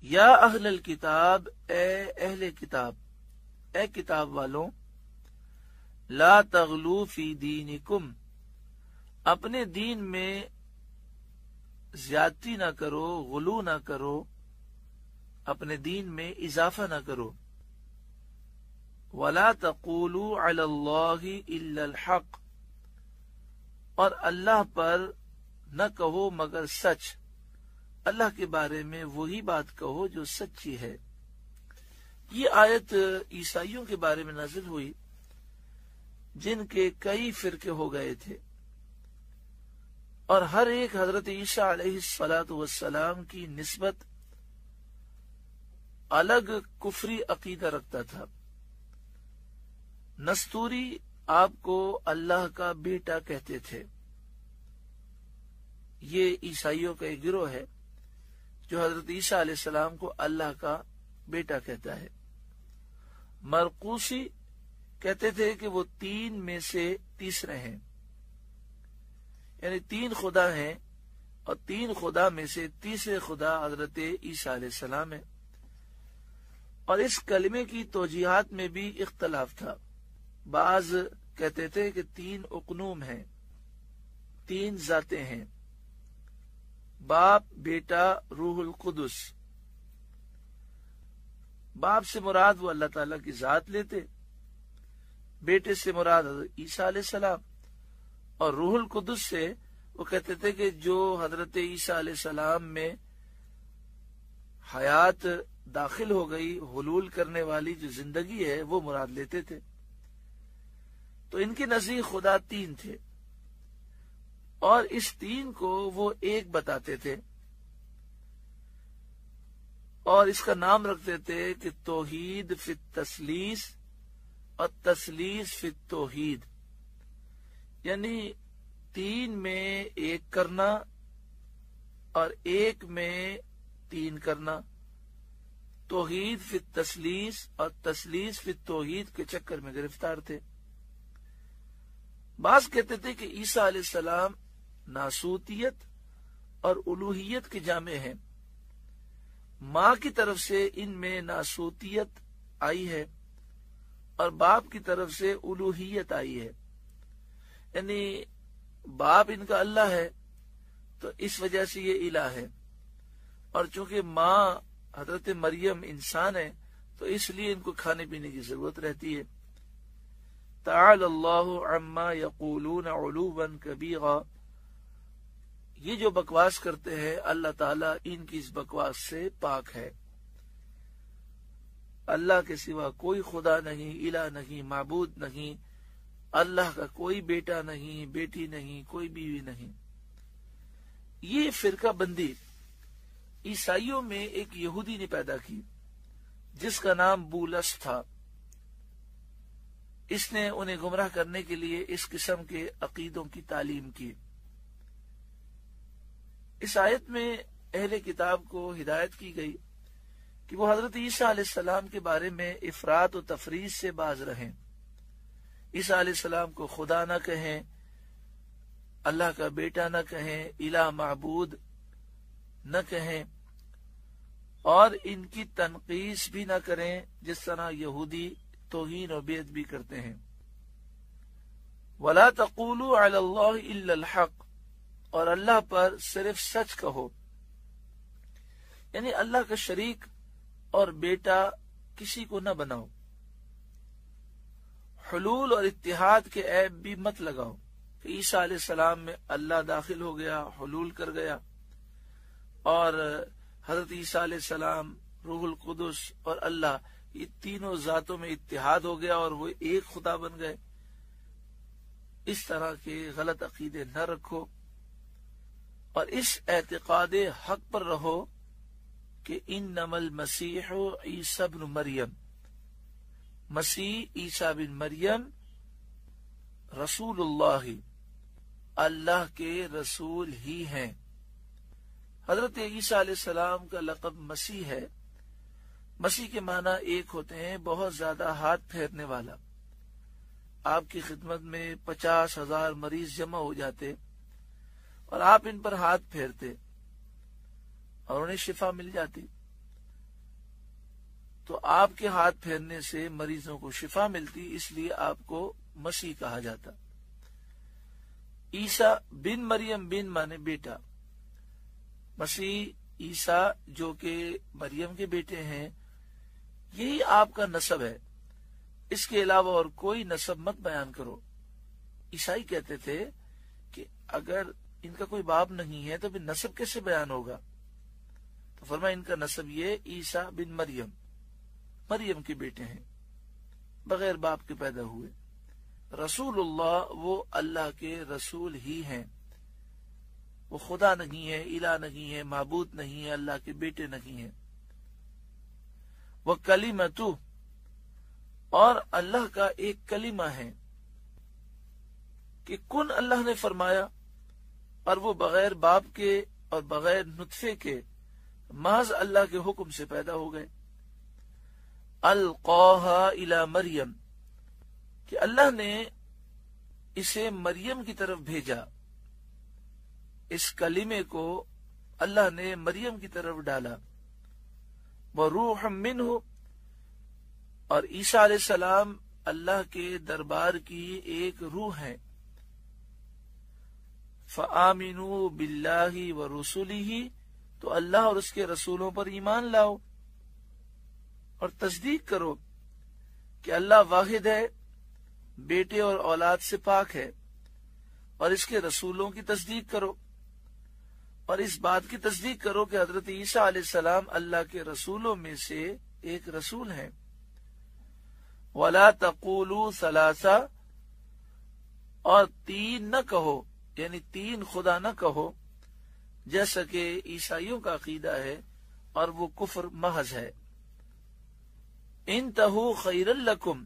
یا اہل الکتاب، اے اہل کتاب، اے کتاب والوں، لا تغلو فی دینکم، اپنے دین میں زیادتی نہ کرو، غلو نہ کرو، اپنے دین میں اضافہ نہ کرو. ولا تقولوا علی اللہ الا الحق، اور اللہ پر نہ کہو مگر سچ، اللہ کے بارے میں وہی بات کہو جو سچی ہے. یہ آیت عیسائیوں کے بارے میں نازل ہوئی جن کے کئی فرقے ہو گئے تھے، اور ہر ایک حضرت عیسیٰ علیہ السلام کی نسبت الگ کفری عقیدہ رکھتا تھا. نستوری آپ کو اللہ کا بیٹا کہتے تھے. یہ عیسائیوں کا ایک گروہ ہے جو حضرت عیسیٰ علیہ السلام کو اللہ کا بیٹا کہتا ہے. مرقوسی کہتے تھے کہ وہ 3 میں سے تیسرے ہیں، یعنی 3 خدا ہیں، اور 3 خدا میں سے تیسرے خدا حضرت عیسیٰ علیہ السلام ہے. اور اس کلمے کی توجیہات میں بھی اختلاف تھا. بعض کہتے تھے کہ 3 اقنوم ہیں، 3 ذاتیں ہیں، باپ، بیٹا، روح القدس. باپ سے مراد وہ اللہ تعالیٰ کی ذات لیتے، بیٹے سے مراد حضرت عیسیٰ علیہ السلام، اور روح القدس سے وہ کہتے تھے کہ جو حضرت عیسیٰ علیہ السلام میں حیات داخل ہو گئی، حلول کرنے والی جو زندگی ہے وہ مراد لیتے تھے. تو ان کے نزدیک خدا 3 تھے، اور اس 3 کو وہ ایک بتاتے تھے، اور اس کا نام رکھتے تھے کہ توحید فی التثلیث اور تثلیث فی التوحید، یعنی 3 میں 1 کرنا اور 1 میں 3 کرنا. توحید فی التثلیث اور تثلیث فی التوحید کے چکر میں گرفتار تھے. بعض کہتے تھے کہ عیسیٰ علیہ السلام ناسوتیت اور الوہیت کے جامع ہیں. ماں کی طرف سے ان میں ناسوتیت آئی ہے اور باپ کی طرف سے الوہیت آئی ہے، یعنی باپ ان کا اللہ ہے تو اس وجہ سے یہ الہ ہے، اور چونکہ ماں حضرت مریم انسان ہے تو اس لیے ان کو کھانے پینے کی ضرورت رہتی ہے. تعالی اللہ عما یقولون علوا کبیرا، یہ جو بکواس کرتے ہیں اللہ تعالیٰ ان کی اس بکواس سے پاک ہے. اللہ کے سوا کوئی خدا نہیں، الہ نہیں، معبود نہیں. اللہ کا کوئی بیٹا نہیں، بیٹی نہیں، کوئی بیوی نہیں. یہ فرقہ بندی عیسائیوں میں ایک یہودی نے پیدا کی جس کا نام بولس تھا. اس نے انہیں گمراہ کرنے کے لیے اس قسم کے عقیدوں کی تعلیم کی. اس آیت میں اہل کتاب کو ہدایت کی گئی کہ وہ حضرت عیسیٰ علیہ السلام کے بارے میں افراط و تفریط سے باز رہیں. عیسیٰ علیہ السلام کو خدا نہ کہیں، اللہ کا بیٹا نہ کہیں، الہ معبود نہ کہیں، اور ان کی تنقیص بھی نہ کریں جس طرح یہودی توہین و بیعت بھی کرتے ہیں. وَلَا تَقُولُوا عَلَى اللَّهِ إِلَّا الْحَقِّ، اور اللہ پر صرف سچ کہو، یعنی اللہ کا شریک اور بیٹا کسی کو نہ بناؤ. حلول اور اتحاد کے عیب بھی مت لگاؤ کہ عیسیٰ علیہ السلام میں اللہ داخل ہو گیا، حلول کر گیا، اور حضرت عیسیٰ علیہ السلام، روح القدس اور اللہ، یہ تینوں ذاتوں میں اتحاد ہو گیا اور وہ ایک خدا بن گئے. اس طرح کے غلط عقیدے نہ رکھو، اور اس اعتقاد حق پر رہو کہ انما المسیح عیسی بن مریم، مسیح عیسیٰ بن مریم رسول اللہ، اللہ کے رسول ہی ہیں. حضرت عیسیٰ علیہ السلام کا لقب مسیح ہے. مسیح کے معنی ایک ہوتے ہیں بہت زیادہ ہاتھ پھیرنے والا. آپ کی خدمت میں 50,000 مریض جمع ہو جاتے اور آپ ان پر ہاتھ پھیرتے اور انہیں شفا مل جاتی. تو آپ کے ہاتھ پھیرنے سے مریضوں کو شفا ملتی، اس لیے آپ کو مسیح کہا جاتا۔ عیسیٰ بن مریم، بن مانے بیٹا، مسیح عیسیٰ جو کہ مریم کے بیٹے ہیں، یہی آپ کا نسب ہے، اس کے علاوہ اور کوئی نسب مت بیان کرو۔ عیسائی کہتے تھے کہ اگر ان کا کوئی باپ نہیں ہے تو پھر نسب کیسے بیان ہوگا؟ تو فرمایا ان کا نسب یہ عیسیٰ بن مریم، مریم کے بیٹے ہیں، بغیر باپ کے پیدا ہوئے۔ رسول اللہ، وہ اللہ کے رسول ہی ہیں، وہ خدا نہیں ہے، الہ نہیں ہے، معبود نہیں ہے، اللہ کے بیٹے نہیں ہیں۔ وہ کلمۃ، اور اللہ کا ایک کلمہ ہے کہ کن اللہ نے فرمایا، اور وہ بغیر باپ کے اور بغیر نطفے کے محض اللہ کے حکم سے پیدا ہو گئے۔ القاہا الی مریم، کہ اللہ نے اسے مریم کی طرف بھیجا، اس کلمے کو اللہ نے مریم کی طرف ڈالا۔ وروح منہ، اور عیسیٰ علیہ السلام اللہ کے دربار کی ایک روح ہے۔ فآمنوا باللہ ورسلہ، تو اللہ اور اس کے رسولوں پر ایمان لاؤ اور تصدیق کرو کہ اللہ واحد ہے، بیٹے اور اولاد سے پاک ہے، اور اس کے رسولوں کی تصدیق کرو، اور اس بات کی تصدیق کرو کہ حضرت عیسیٰ علیہ السلام اللہ کے رسولوں میں سے ایک رسول ہیں۔ وَلَا تَقُولُوا ثَلَاثَ، اور تین نہ کہو، یعنی تین خدا نہ کہو، جیسا کہ عیسائیوں کا عقیدہ ہے، اور وہ کفر محض ہے۔ انتہوا خیرا لکم،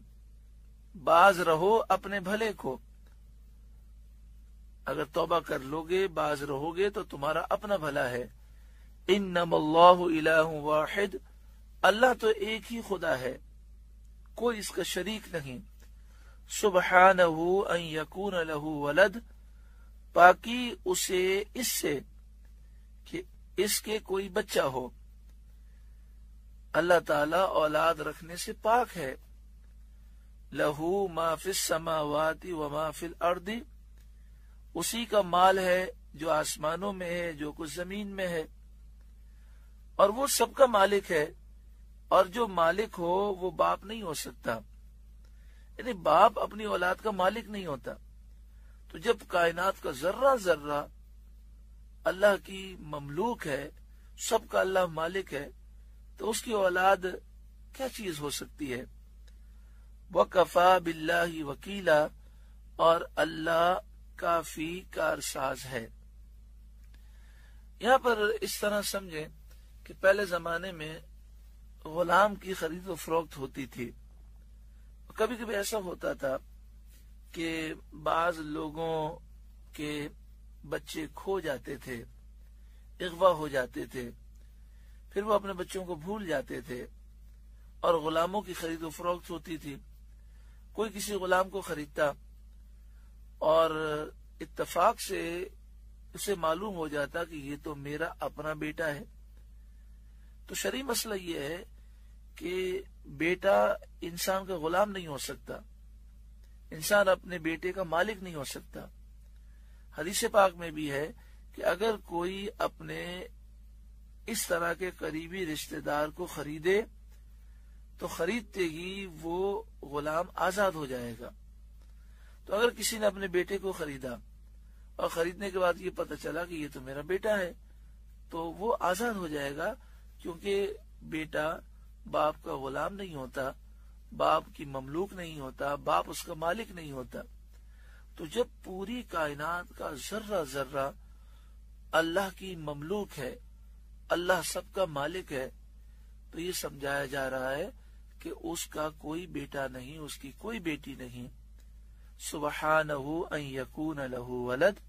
باز رہو اپنے بھلے کو، اگر توبہ کر لو گے، باز رہو گے تو تمہارا اپنا بھلا ہے۔ انما اللہ الہ واحد، اللہ تو ایک ہی خدا ہے، کوئی اس کا شریک نہیں۔ سبحانہ ان یکون لہ ولد، پاکی اسے اس سے کہ اس کے کوئی بچہ ہو، اللہ تعالی اولاد رکھنے سے پاک ہے۔ لہو ما فی السماوات وما فی الارض، اسی کا مال ہے جو آسمانوں میں ہے، جو کچھ زمین میں ہے، اور وہ سب کا مالک ہے، اور جو مالک ہو وہ باپ نہیں ہو سکتا، یعنی باپ اپنی اولاد کا مالک نہیں ہوتا۔ تو جب کائنات کا ذرہ ذرہ اللہ کی مملوک ہے، سب کا اللہ مالک ہے، تو اس کی اولاد کیا چیز ہو سکتی ہے؟ وَكَفَى بِاللَّهِ وَكِيلًا، اور اللہ کافی کارساز ہے۔ یہاں پر اس طرح سمجھیں کہ پہلے زمانے میں غلام کی خرید و فروخت ہوتی تھی، کبھی کبھی ایسا ہوتا تھا کہ بعض لوگوں کے بچے کھو جاتے تھے، اغوا ہو جاتے تھے، پھر وہ اپنے بچوں کو بھول جاتے تھے، اور غلاموں کی خرید و فروخت ہوتی تھی۔ کوئی کسی غلام کو خریدتا اور اتفاق سے اسے معلوم ہو جاتا کہ یہ تو میرا اپنا بیٹا ہے، تو شرعی مسئلہ یہ ہے کہ بیٹا انسان کا غلام نہیں ہو سکتا، انسان اپنے بیٹے کا مالک نہیں ہو سکتا۔ حدیث پاک میں بھی ہے کہ اگر کوئی اپنے اس طرح کے قریبی رشتہ دار کو خریدے تو خریدتے ہی وہ غلام آزاد ہو جائے گا۔ تو اگر کسی نے اپنے بیٹے کو خریدا اور خریدنے کے بعد یہ پتہ چلا کہ یہ تو میرا بیٹا ہے، تو وہ آزاد ہو جائے گا، کیونکہ بیٹا باپ کا غلام نہیں ہوتا، باپ کی مملوک نہیں ہوتا، باپ اس کا مالک نہیں ہوتا۔ تو جب پوری کائنات کا ذرہ ذرہ اللہ کی مملوک ہے، اللہ سب کا مالک ہے، تو یہ سمجھایا جا رہا ہے کہ اس کا کوئی بیٹا نہیں، اس کی کوئی بیٹی نہیں۔ سبحانہ ان یکون لہ ولد،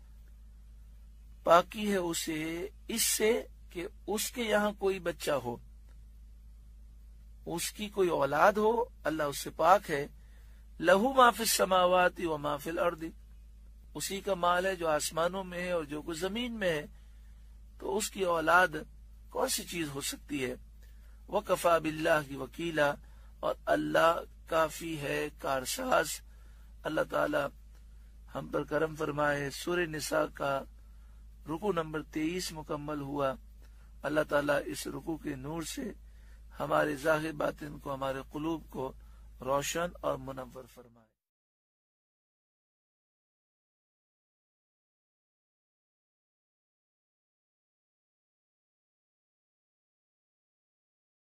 پاکی ہے اسے اس سے کہ اس کے یہاں کوئی بچہ ہو، اس کی کوئی اولاد ہو، اللہ اس سے پاک ہے۔ لہو ما فی السماوات و ما فی الارض، اسی کا مال ہے جو آسمانوں میں ہے اور جو کچھ زمین میں ہے، تو اس کی اولاد کون سی چیز ہو سکتی ہے؟ وکفا باللہ وکیلا، اور اللہ کافی ہے کارساز۔ اللہ تعالی ہم پر کرم فرمائے۔ سورہ نساء کا رکوع نمبر 23 مکمل ہوا۔ اللہ تعالیٰ اس رکوع کے نور سے ہمارے ظاہر باطن کو، ہمارے قلوب کو روشن اور منور فرمائے۔